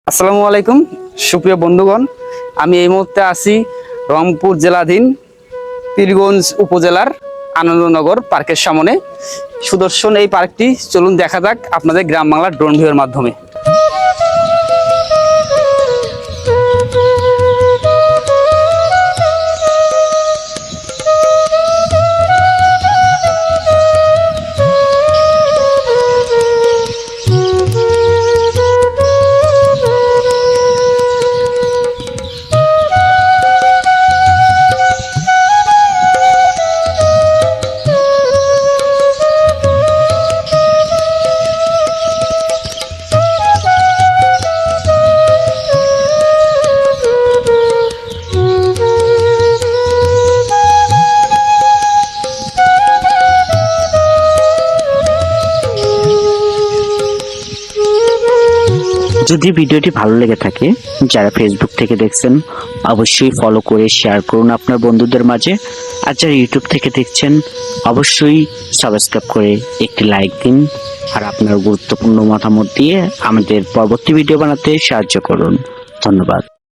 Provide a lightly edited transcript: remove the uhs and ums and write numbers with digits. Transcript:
আসসালামু আলাইকুম সুপ্রিয় বন্ধুগণ, আমি এই মুহূর্তে আছি রংপুর জেলাধীন পীরগঞ্জ উপজেলার আনন্দনগর পার্কের সামনে। সুদর্শন এই পার্কটি চলুন দেখা যাক আপনাদের গ্রাম বাংলার ড্রোন ভিউয়ের মাধ্যমে। যদি ভিডিওটি ভালো লেগে থাকে, যারা ফেসবুক থেকে দেখছেন অবশ্যই ফলো করে শেয়ার করুন আপনার বন্ধুদের মাঝে, আর যারা ইউটিউব থেকে দেখছেন অবশ্যই সাবস্ক্রাইব করে একটি লাইক দিন, আর আপনার গুরুত্বপূর্ণ মতামত দিয়ে আমাদের পরবর্তী ভিডিও বানাতে সাহায্য করুন। ধন্যবাদ।